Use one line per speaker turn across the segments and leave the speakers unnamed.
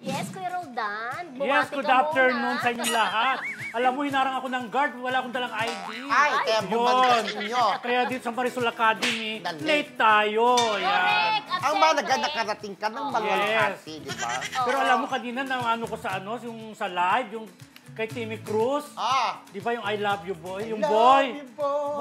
Yes, Kuya Roldan.
Yes,
Bumati
good
ka
afternoon
muna.
sa inyong lahat. Alam mo, hinarang ako ng guard, wala akong dalang ID.
Ay, kaya bumalik sa inyo.
Kaya dito sa Marisol Academy,
Na-late.
late tayo. Yan.
Correct. At
Ang
syempre,
malaga, nakarating ka ng Malwalhati, di ba?
Pero alam mo, kanina na ano ko sa ano, yung sa live, yung kay Timmy Cruz. Di ba yung I love you boy? Yung boy.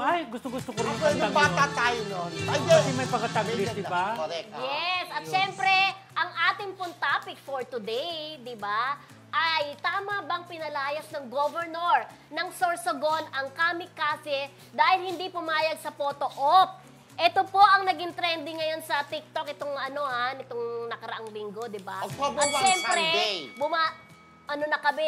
Ay, gusto-gusto ko rin yung
Yung
kantang
bata
yun.
tayo nun.
Kasi may pagkataglis, di ba?
Correct.
Yes, at syempre, ang ating pong topic for today, di ba, ay tama bang pinalayas ng governor ng Sorsogon ang kamikaze dahil hindi pumayag sa photo op? Ito po ang naging trending ngayon sa TikTok itong itong nakaraang linggo, di ba?
October
At
1
syempre,
Sunday.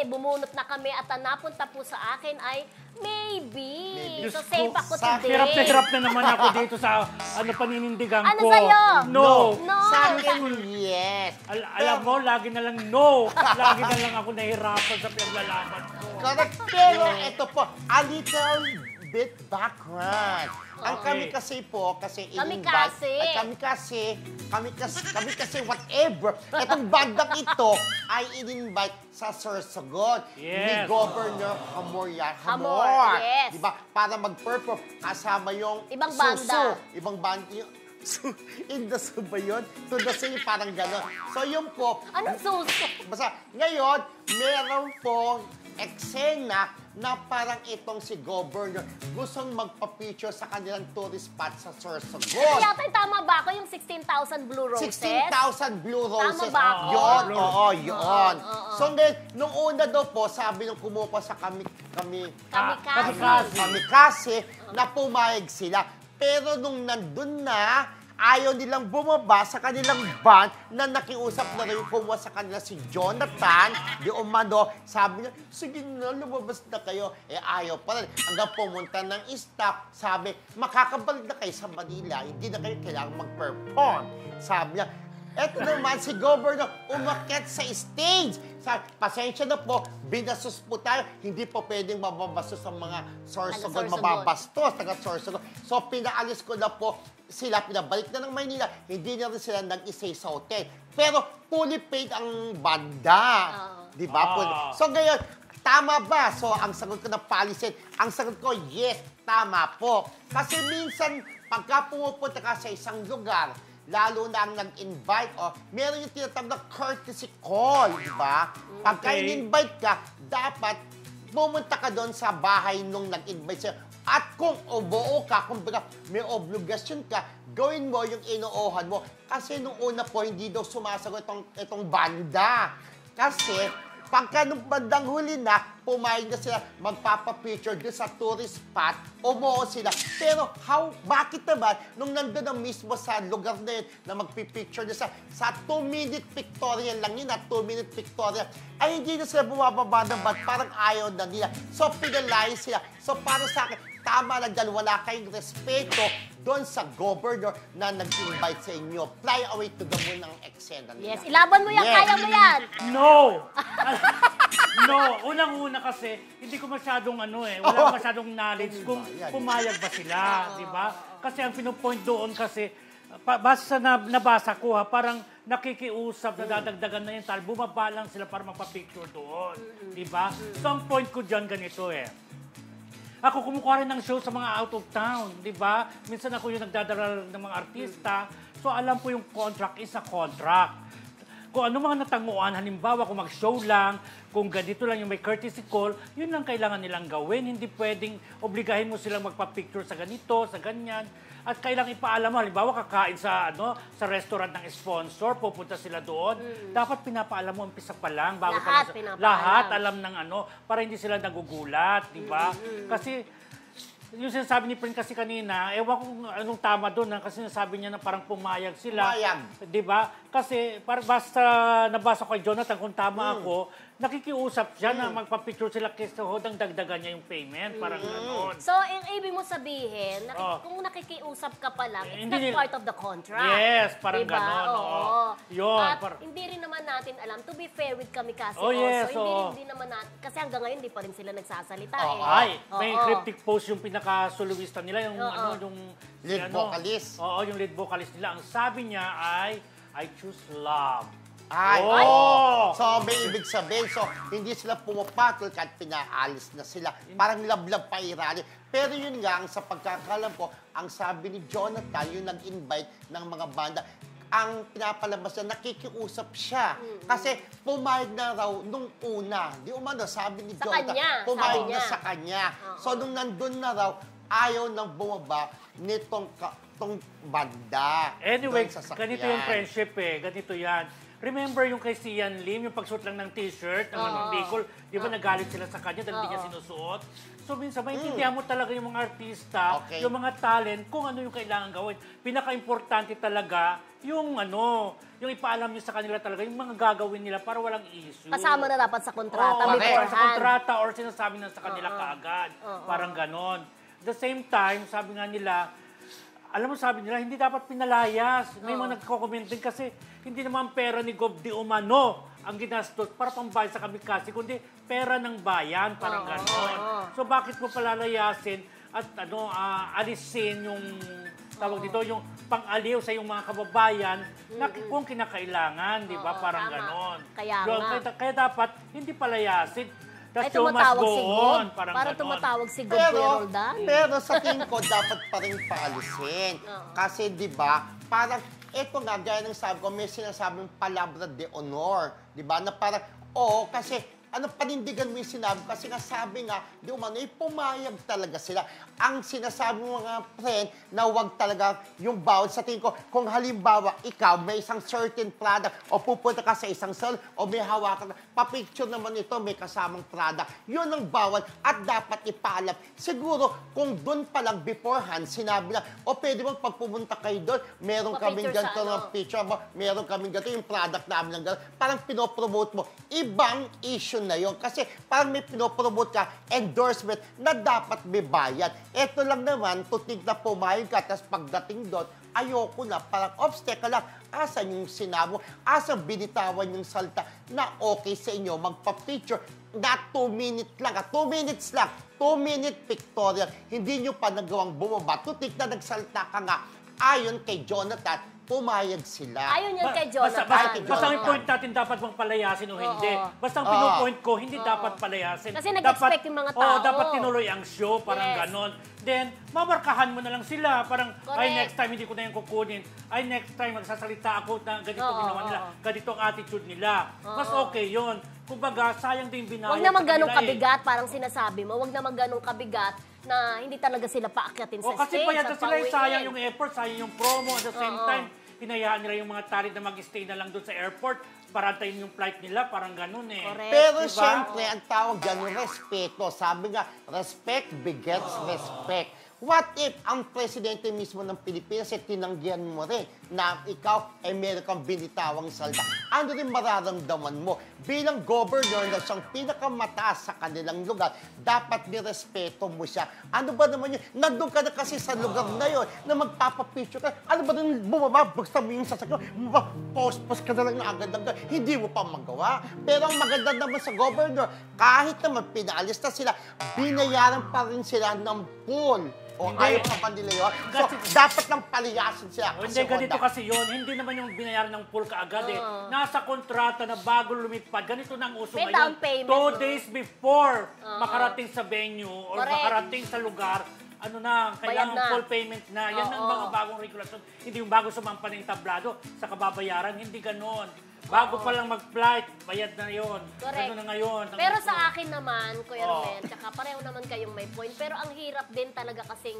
bumunot na kami at ang napunta po sa akin ay maybe. So,
Diyos
safe
ko,
ako
sa
today.
Hirap na naman ako dito sa paninindigan
Ano
ko.
sa'yo?
No.
No.
Sa akin, yes.
Alam mo, lagi na lang no. Lagi na lang ako nahihirapan sa pinaglalaban ko.
Correct. Pero ito po, a little bit background. Ang kami kasi po, kasi
Kamikaze.
kami kasi whatever. Itong bandang ito ay in-invite sa Sorsogon ni
Yes.
Governor Hamor.
Yes.
Diba? Para mag-perform kasama yung
Ibang banda.
Susu. Ibang banda yung in the Su ba yun? To the Su, parang gano'n. So yun po,
Anong suso?
basta ngayon, meron pong eksena na parang itong si Governor gustong magpa-picture sa kanilang tourist spot sa Sorsogon.
Yata tama ba ako yung 16,000 blue roses?
16,000 blue roses.
Tama ba ako?
Yun, oo, yun. So ngayon, nung una daw po, sabi nung kumuha sa kamikaze, na pumayag sila. Pero nung nandun na, ayaw nilang bumaba sa kanilang van na nakiusap na rin kumuha sa kanila si Jonathan, di umano, sabi niya, sige na, lumabas na kayo. Ayaw pa rin. Hanggang pumunta ng staff, sabi, makakabalik na kayo sa Manila, hindi na kayo kailangang mag-perform. Sabi niya, eto naman, si Governor umakyat sa stage. Sabi, pasensya na po, binastos po tayo. Hindi po pwedeng mababastos ang mga Sorsogon, mababastos, taga-Sorsogon. So, pinaalis ko na po sila, pinabalik na ng Maynila. Hindi na rin sila nag-stay sa hotel. Pero, fully paid ang banda. Di ba? So, ngayon, tama ba? So, ang sagot ko na policy, ang sagot ko, yes, tama po. Kasi minsan, pagka pumupunta ka sa isang lugar, lalo na ang nag-invite, meron yung tinatawag na courtesy call, di ba? Pagka in-invite ka, dapat pumunta ka doon sa bahay nung nag-invite sa'yo. At kung buo ka, kung may obligasyon ka, gawin mo yung inuohan mo. Kasi nung una po, hindi daw sumasagot itong banda. Kasi, pagka nung bandang huli na, pumayag na sila magpapapicture doon sa tourist spot, umuo sila. Pero bakit naman, nung nandun na mismo sa lugar na yun, na magpipicture na sa 2-minute pictorial lang yun, 2-minute pictorial, ay hindi na sila bumababa ng band, parang ayaw na nila. So, pinalayan sila. So, para sa akin, tama lang dahil wala kayong respeto doon sa governor na nag-invite sa inyo. Fly away to the moon ang eksena nila.
Yes, ilaban mo yan, kaya mo yan.
No! No, unang-una kasi, hindi ko masyadong wala ko masyadong knowledge kung pumayag ba sila, di ba? Kasi ang pinupoint doon kasi, basta nabasa ko parang nakikiusap, nadadagdagan na yun, bumaba lang sila para magpa-picture doon, di ba? So ang point ko dyan ganito ako kumukuha rin ng show sa mga out of town, di ba? Minsan ako yung nagdadala ng mga artista, so alam ko yung contract is a contract. Kung ano mga natanguan, halimbawa kung mag-show lang, kung ganito lang yung may courtesy call, yun lang kailangan nilang gawin. Hindi pwedeng obligahin mo silang magpa-picture sa ganito, sa ganyan. At kailangan ipaalam mo, halimbawa kakain sa restaurant ng sponsor, pupunta sila doon. Dapat pinapaalam mo umpisa pa lang. Bago lahat alam ng para hindi sila nagugulat, di ba? Kasi yung sinasabi ni Prin kasi kanina, ewan ko anong tama doon, kasi sinasabi niya na parang pumayag sila. Di ba? Kasi basta nabasa ko kay Jonathan, kung tama ako, nakikiusap siya na magpa-picture sila kasi hodang dagdagan niya yung payment. Parang gano'n.
So, yung ibig mo sabihin, kung nakikiusap ka pa lang, it's not part of the contract.
Yes, parang
diba?
gano'n. Yun.
At hindi rin naman natin alam, to be fair with Kamikaze
yes,
hindi naman natin, kasi hanggang ngayon, hindi pa rin sila nagsasalita
May cryptic post yung pinaka-soloista nila, yung yung
lead vocalist.
Oo, yung lead vocalist nila. Ang sabi niya ay, I choose love.
Ay,
Oh!
oo. So, may ibig sabihin. So, hindi sila pumapatol kahit pinaalis na sila. Parang lablab pa irali. Pero yun nga, sa pagkakalam ko, ang sabi ni Jonathan, yung nag-invite ng mga banda, ang pinapalabas na nakikiusap siya. Kasi pumayag na raw nung una. Di umano, sabi ni
Sa
Jonathan,
kanya,
pumayag
sabi
na
niya.
sa kanya. So, nung nandun na raw, ayaw nang bumaba nitong tong banda.
Anyway,
Doon sa
ganito
sakyan.
yung friendship ganito yan. Remember yung kay Sian Lim, yung pagsuot lang ng t-shirt, ng anong Bicol, di ba nagalit sila sa kanya dahil hindi niya sinusuot? So minsan, maintindihan mo talaga yung mga artista,
Okay.
yung mga talent, kung ano yung kailangan gawin. Pinaka-importante talaga yung yung ipaalam niyo sa kanila talaga, yung mga gagawin nila para walang issue.
Kasama na dapat sa kontrata
Oo,
beforehand.
sa kontrata or sinasabi na sa kanila kaagad. Parang ganon. At the same time, sabi nga nila, alam mo, sabi nila, hindi dapat pinalayas. May mga nagko-comment din kasi hindi naman pera ni Gob Di Umano ang ginastos para pambayad sa kamikasi, kundi pera ng bayan, parang ganon. So bakit mo palalayasin at alisin yung tawag dito, yung pang-aliw sa yung mga kababayan na kung kinakailangan, di ba? Parang
tama.
ganon.
Kaya
Yun,
nga.
kaya dapat hindi palayasin.
Ay,
The show must
tumatawag
go
si
on.
Gob.
Parang
Para
ganon.
tumatawag si Gob, Kuya Roldan.
Pero sa tingin ko, dapat pa rin paalisin. Kasi, di ba, parang, eto nga, gaya ng sabi ko, may sinasabing palabra de honor. Di ba? Na parang, oo, kasi, panindigan mo yung sinabi? Kasi nga sabi nga, di umano, pumayag talaga sila. Ang sinasabi mo mga friend, na huwag talaga yung bawal. Sa tingin ko, kung halimbawa, ikaw, may isang certain product, o pupunta ka sa isang salon, o may hawakan, papicture naman ito, may kasamang product. Yun ang bawal at dapat ipaalam. Siguro, kung doon pa lang beforehand, sinabi lang, o pwede bang pagpumunta kayo doon, meron kaming
Pa-picture
ganito
sa
ng picture mo, meron kaming ganito, yung product namin ng ganito. Parang pinopromote mo. Ibang issue na yon. Kasi parang may pinopromote ka, endorsement, na dapat may bayad. Ito lang naman, tutig na pumayag ka, tapos pagdating doon, ayoko na, parang obstacle lang. Asan yung sinabi mo? Asan binitawan yung salta na okay sa inyo magpa-picture na 2 minutes lang, 2 minutes lang, 2-minute pictorial. Hindi nyo pa nagawang bumaba. Tutig na nagsalta ka nga. Ayon kay Jonathan, pumayag sila.
Ayun yan kay Jonathan.
Basta ang point natin dapat bang palayasin o hindi. Basta ang pinupoint ko, hindi dapat palayasin.
Kasi nag-expect yung mga tao.
Oo, dapat tinuloy ang show, parang
Yes.
ganon. Then, mamarkahan mo na lang sila. Parang, ay,
Correct.
next time hindi ko na yung kukunin. Ay, next time magsasalita ako na ganito ginawa nila. Ganito ang attitude nila. Mas okay yun. Kumbaga, sayang din binayad.
Huwag naman
sa
ganong
kanila
kabigat, parang sinasabi mo. Huwag naman ganong kabigat na hindi talaga sila paakyatin sa
O kasi
stage.
payatan
at
sila,
pauwiin.
sayang yung effort, sayang yung promo. At the same time, hinayaan nila yung mga talent na mag-stay na lang doon sa airport para antayin yung flight nila, parang ganun eh.
Correct.
Pero
Diba?
siyempre, ang tawag dyan, respeto. Sabi nga, respect begets respect. What if ang presidente mismo ng Pilipinas ay tinanggihan mo rin na ikaw ay meron kang binitawang salda? Ano rin mararamdaman mo? Bilang governor na siyang pinakamataas sa kanilang lugar, dapat nirespeto mo siya. Ano ba naman yun? Nandun ka na kasi sa lugar na yun na magpapapicture ka. Ano ba rin bumaba? Basta mo yung sasakyan. Post-post ka na lang na agad-agad. Hindi mo pa magawa. Pero ang maganda naman sa governor, kahit naman pinaalis na sila, binayaran pa rin sila ng full. O ayaw pa ba nila yun? So, dapat lang paliyasin sila.
O, hindi, ganito kasi yun. Hindi naman yung binayaran ng full kaagad eh. Nasa kontrata na bago lumipad. Ganito na ang uso
May
ngayon.
down payment,
2
no?
days before makarating sa venue or
Correct.
makarating sa lugar, kailangan
na.
full payment na. Yan ang mga bagong regulasyon. Hindi yung bago sumampa ng tablado sa kababayaran. Hindi ganon. Bago pa lang mag-flight, bayad na yon.
Correct.
Ano na ngayon. ang
Pero
uso.
sa akin naman, Kuya
Oo.
Romel, tsaka pareho naman kayong may point. Pero ang hirap din talaga kasing,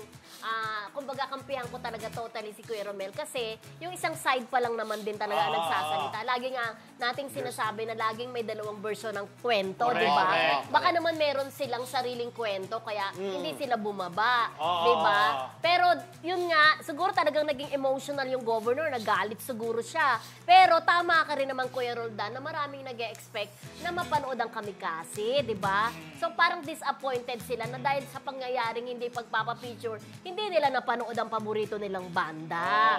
kumbaga kampihan ko talaga totally si Kuya Romel. Kasi yung isang side pa lang naman din talaga ang nagsasalita. Lagi nga nating sinasabi na laging may dalawang version ng kwento,
Correct,
di ba?
correct.
Baka naman meron silang sariling kwento, kaya hindi sila bumaba.
Oo.
Di ba? Pero yun nga, siguro talagang naging emotional yung governor, nagalit siguro siya. Pero tama ka rin naman, Kuya Roldan, na maraming nag-expect na mapanood ang Kamikasi, di ba? So parang disappointed sila na dahil sa pangyayaring hindi pagpapapicture, hindi nila napanood ang paborito nilang banda.